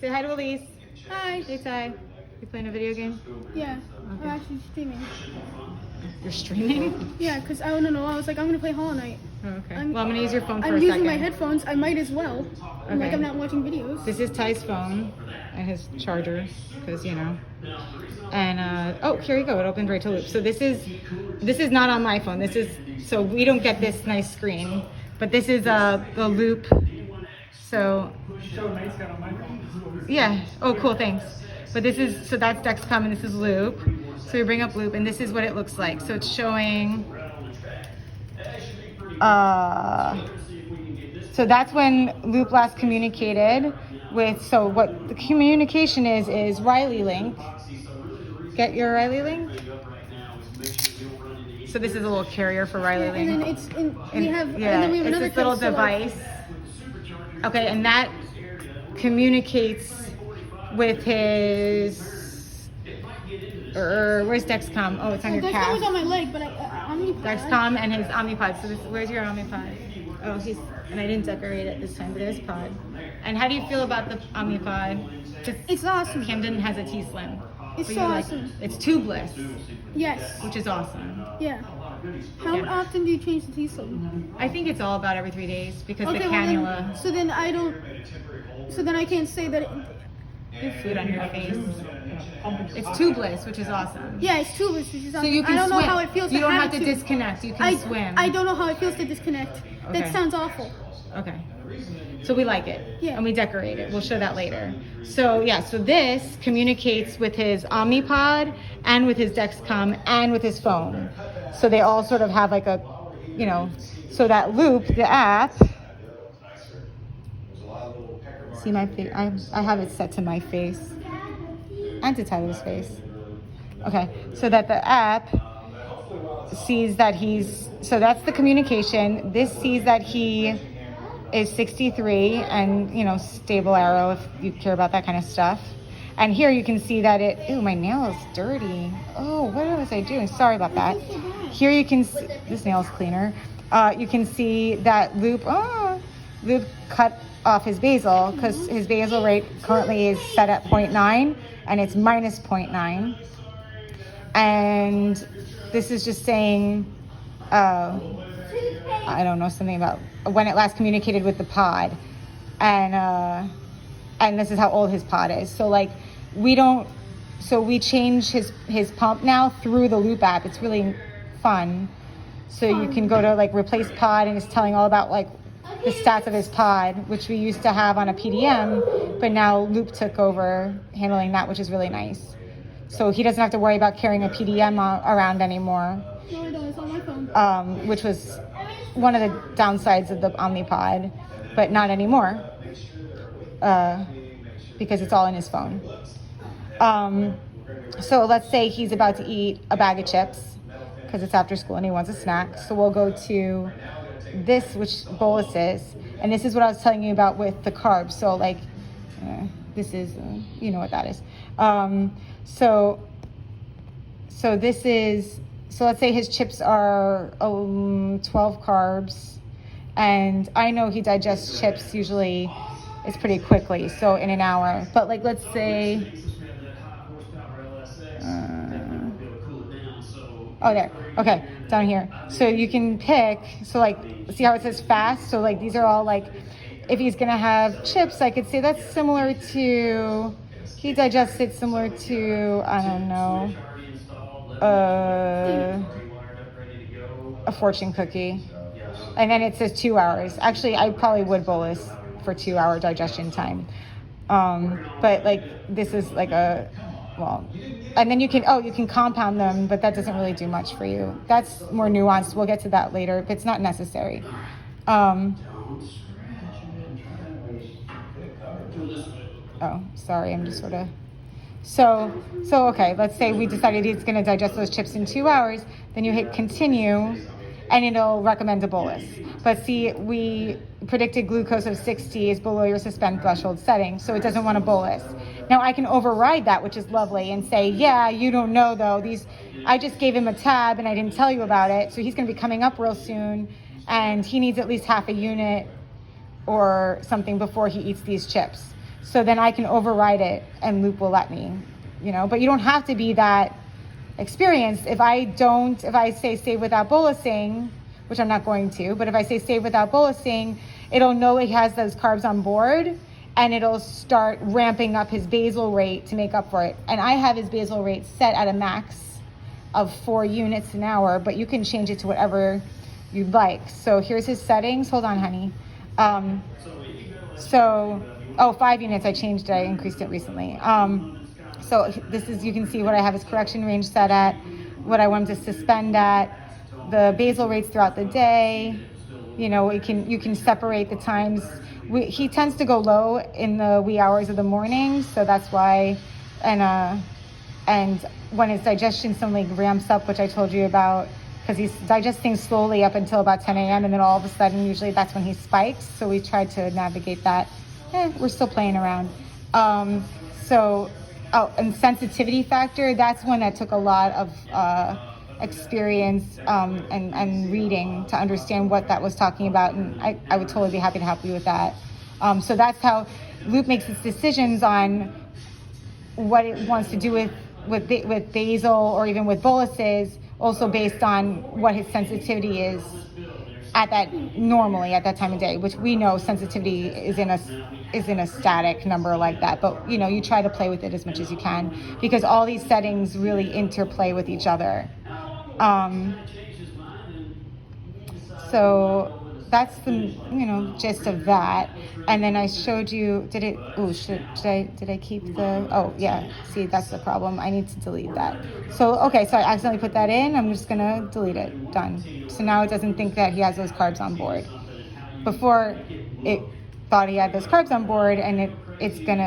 Say hi to Elise. Hi. Hey, Ty. You playing a video game? Yeah, Okay. I'm actually streaming. You're streaming? Yeah, because I don't know. I was like, I'm going to play Hollow Knight. Oh, okay. I'm- Well, I'm gonna use your phone for a I'm second. using my headphones. I might as well. I'm like, Okay. I'm not watching videos. This is Ty's phone and his charger, because you know. And oh, here you go. It opened right to loop. So this is not on my phone. This is so we don't get this nice screen, but this is the loop. So yeah. Oh, cool. Thanks. But this is so that's Dexcom and this is loop. So we bring up loop and this is what it looks like. So it's showing. So that's when Loop last communicated with, so what the communication is Riley Link. Get your Riley Link? So this is a little carrier for Riley Yeah, Link. and then it's and we have yeah, and then we have it's another this little case, so, like, device. Okay, and that communicates with his, where's Dexcom? Oh, it's on your Dexcom calf. was on my leg, but Omnipod. Dexcom and his Omnipod. So this, where's your Omnipod? Oh, and I didn't decorate it this time, but it is pod. And how do you feel about the Omnipod? Just, It's awesome. Camden has a T-Slim. It's But so you like- awesome. It's tubeless, Yes. which is awesome. Yeah. How Yeah. often do you change the T-slim? I think it's all about every 3 days because the well cannula. then, so then I don't. So then I can't say that. You have food on your face. It's tubeless, which is awesome. Yeah, it's tubeless, which is So awesome. you can I don't swim. know how it feels. You to don't have have to to disconnect. You can I swim. I don't know how it feels to disconnect. Okay. That sounds awful. Okay. So we like it. Yeah. And we decorate it. We'll show that later. So yeah, so this communicates with his Omnipod and with his Dexcom and with his phone. So they all sort of have like a, you know, so that loop, the app. See my face? I have it set to my face and to Tyler's face. Okay, so that the app sees that so that's the communication. This sees that he is 63 and, you know, stable arrow if you care about that kind of stuff. And here you can see that ooh, my nail is dirty. Oh, what was I doing? Sorry about that. Here you can see, this nail's cleaner. You can see that Loop cut off his basal because his basal rate currently is set at 0.9 and it's minus 0.9. And this is just saying, I don't know, something about when it last communicated with the pod. And this is how old his pod is. So like we change his pump now through the Loop app. It's really fun. So you can go to like replace pod and it's telling all about like the stats of his pod, which we used to have on a PDM, but now Loop took over handling that, which is really nice. So he doesn't have to worry about carrying a PDM around anymore. No, I don't. It's on my phone. Which was one of the downsides of the Omnipod, but not anymore because it's all in his phone. So let's say he's about to eat a bag of chips because it's after school and he wants a snack. So we'll go to this, which bolus is, and this is what I was telling you about with the carbs. So like this is, you know what that is. So this is, so let's say his chips are 12 carbs, and I know he digests chips usually, it's pretty quickly, so in an hour. But like, let's say, oh there, okay, down here. So you can pick, so like, see how it says fast? So like, these are all like, if he's gonna have chips, I could say that's similar to, he digests it similar to, I don't know, a fortune cookie. And then it says 2 hours. Actually, I probably would bolus for 2 hour digestion time. But like, this is like and then you can compound them, but that doesn't really do much for you. That's more nuanced. We'll get to that later if it's not necessary. Oh, sorry, I'm just sort of... So okay, let's say we decided he's going to digest those chips in 2 hours, then you hit continue, and it'll recommend a bolus. But see, we predicted glucose of 60 is below your suspend threshold setting, so it doesn't want a bolus. Now I can override that, which is lovely, and say, yeah, you don't know though, I just gave him a tab and I didn't tell you about it, so he's going to be coming up real soon, and he needs at least half a unit or something before he eats these chips. So then I can override it and Loop will let me, but you don't have to be that experienced. If I say save without bolusing, which I'm not going to, but if I say save without bolusing, it'll know he has those carbs on board and it'll start ramping up his basal rate to make up for it. And I have his basal rate set at a max of 4 units an hour, but you can change it to whatever you'd like. So here's his settings. Hold on, honey. 5 units. I changed it. I increased it recently. So this is, you can see what I have his correction range set at, what I want him to suspend at, the basal rates throughout the day. You can separate the times. He tends to go low in the wee hours of the morning, so that's why. And when his digestion suddenly ramps up, which I told you about, because he's digesting slowly up until about 10 a.m. and then all of a sudden, usually that's when he spikes. So we tried to navigate that. We're still playing around. And sensitivity factor, that's one that took a lot of experience and reading to understand what that was talking about. And I would totally be happy to help you with that. So that's how Loop makes its decisions on what it wants to do with basal or even with boluses, also based on what his sensitivity is at that time of day, which we know sensitivity is in a static number like that. But you try to play with it as much as you can because all these settings really interplay with each other. So that's the gist of that. And then I showed you, did I keep see, that's the problem. I need to delete that. So I accidentally put that in. I'm just gonna delete it. Done. So now it doesn't think that he has those carbs on board. Before it thought he had those carbs on board, and it's gonna